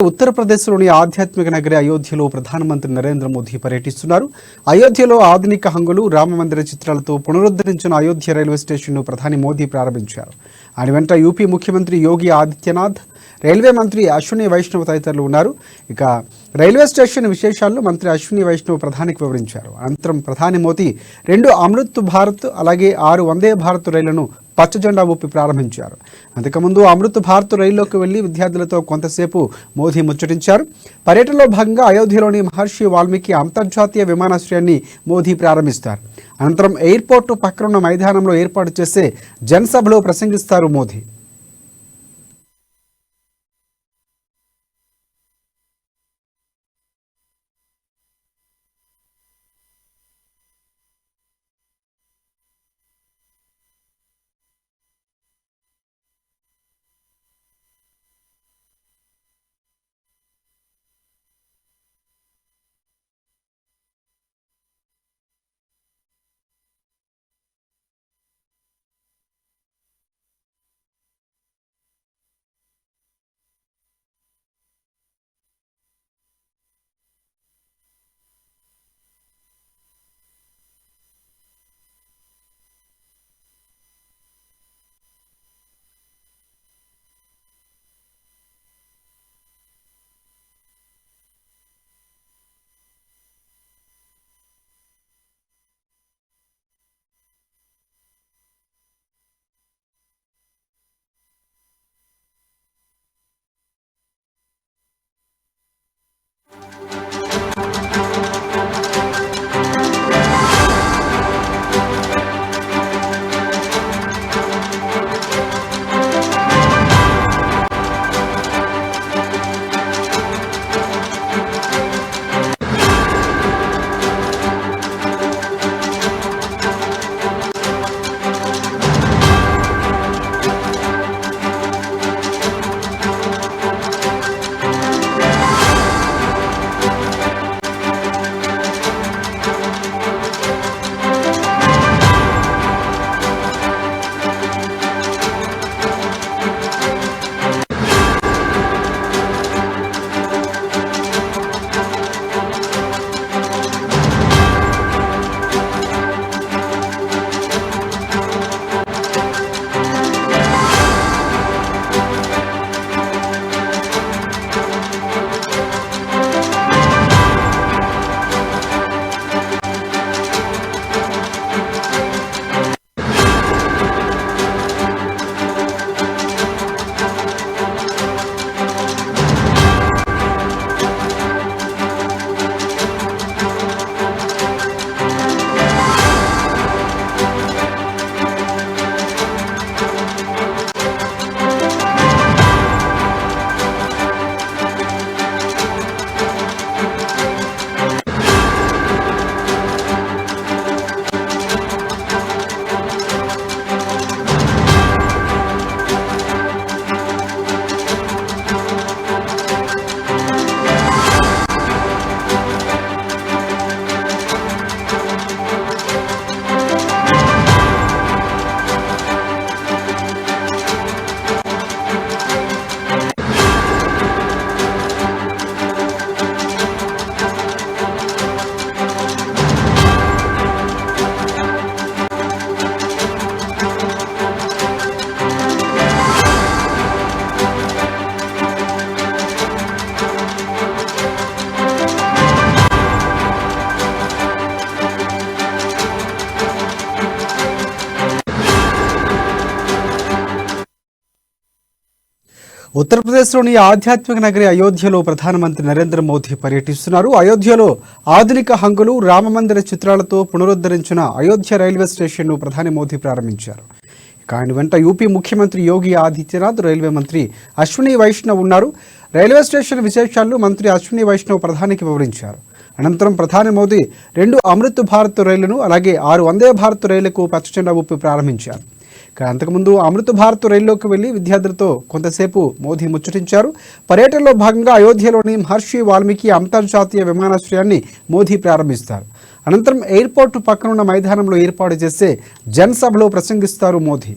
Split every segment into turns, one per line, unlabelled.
ఉత్తరప్రదేశ్లోని ఆధ్యాత్మిక నగరి అయోధ్యలో ప్రధానమంత్రి నరేంద్ర మోదీ పర్యటిస్తున్నారు. అయోధ్యలో ఆధునిక హంగులు, రామమందిర చిత్రాలతో పునరుద్ధరించిన అయోధ్య రైల్వే స్టేషన్ను ప్రధాని మోదీ ప్రారంభించారు. ఆయన వెంట యూపీ ముఖ్యమంత్రి యోగి ఆదిత్యనాథ్, రైల్వే మంత్రి అశ్విని వైష్ణవ్ తదితరులు ఉన్నారు. ఇక రైల్వే స్టేషన్ విశేషాలను మంత్రి అశ్విని వైష్ణవ్ ప్రధానికి వివరించారు. అనంతరం ప్రధాని మోదీ 2 అమృత్ భారత్ అలాగే 6 వందే భారత్ రైళ్లను పచ్చజెండా ఊపి ప్రారంభించారు. అంతకుముందు అమృత్ భారత్ రైల్లోకి వెళ్లి విద్యార్థులతో కొంతసేపు మోదీ ముచ్చటించారు. పర్యటనలో భాగంగా అయోధ్యలోని మహర్షి వాల్మీకి అంతర్జాతీయ విమానాశ్రయాన్ని మోదీ ప్రారంభిస్తారు. అనంతరం ఎయిర్పోర్టు పక్కనున్న మైదానంలో ఏర్పాటు చేసే జనసభలో ప్రసంగిస్తారు మోదీ. ఉత్తరప్రదేశ్లోని ఆధ్యాత్మిక నగరి అయోధ్యలో ప్రధానమంత్రి నరేంద్ర మోదీ పర్యటిస్తున్నారు. అయోధ్యలో ఆధునిక హంగులు, రామమందిర చిత్రాలతో పునరుద్ధరించిన అయోధ్య రైల్వే స్టేషన్ను ప్రధాని మోదీ ప్రారంభించారు. ఆయన వెంట యూపీ ముఖ్యమంత్రి యోగి ఆదిత్యనాథ్, రైల్వే మంత్రి అశ్విని వైష్ణవ్ ఉన్నారు. రైల్వే స్టేషన్ విశేషాలను మంత్రి అశ్విని వైష్ణవ్ ప్రధానికి వివరించారు. అనంతరం ప్రధాని మోదీ 2 అమృత్ భారత్ రైళ్లను అలాగే 6 వందే భారత్ రైళ్లకు పచ్చజెండా ఊపి ప్రారంభించారు. అంతకుముందు అమృత్ భారత్ రైల్లోకి వెళ్లి విద్యార్థులతో కొంతసేపు మోదీ ముచ్చటించారు. పర్యటనలో భాగంగా అయోధ్యలోని మహర్షి వాల్మీకి అంతర్జాతీయ విమానాశ్రయాన్ని మోదీ ప్రారంభిస్తారు. అనంతరం ఎయిర్పోర్టు పక్కనున్న మైదానంలో ఏర్పాటు చేసే జనసభలో ప్రసంగిస్తారు మోదీ.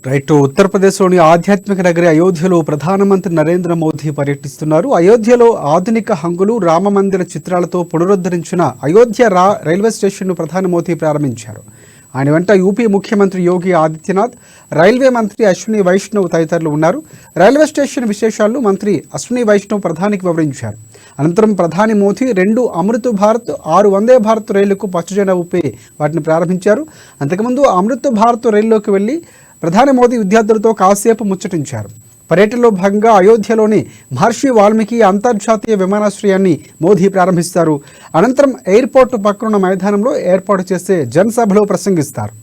రైట్. ఉత్తరప్రదేశ్లోని ఆధ్యాత్మిక నగరి అయోధ్యలో ప్రధానమంత్రి నరేంద్ర మోదీ పర్యటిస్తున్నారు. అయోధ్యలో ఆధునిక హంగులు, రామమందిర చిత్రాలతో పునరుద్ధరించిన అయోధ్య రైల్వే స్టేషన్ను ప్రధాని మోదీ ప్రారంభించారు. ఆయన వెంట యూపీ ముఖ్యమంత్రి యోగి ఆదిత్యనాథ్, రైల్వే మంత్రి అశ్విని వైష్ణవ్ తదితరులు ఉన్నారు. రైల్వే స్టేషన్ విశేషాలను మంత్రి అశ్విని వైష్ణవ్ ప్రధానికి వివరించారు. అనంతరం ప్రధాని మోదీ 2 అమృత్ భారత్, 6 వందే భారత్ రైళ్లకు పచ్చజెండా ఊపి వాటిని ప్రారంభించారు. అంతకుముందు అమృత్ భారత్ రైల్లోకి వెళ్లి ప్రధాని మోదీ విద్యార్థులతో కాసేపు ముచ్చటించారు. పర్యటనలో భాగంగా అయోధ్యలోని మహర్షి వాల్మీకి అంతర్జాతీయ విమానాశ్రయాన్ని మోదీ ప్రారంభిస్తారు. అనంతరం ఎయిర్పోర్టు పక్కనున్న మైదానంలో ఏర్పాటు చేసే జనసభలో ప్రసంగిస్తారు.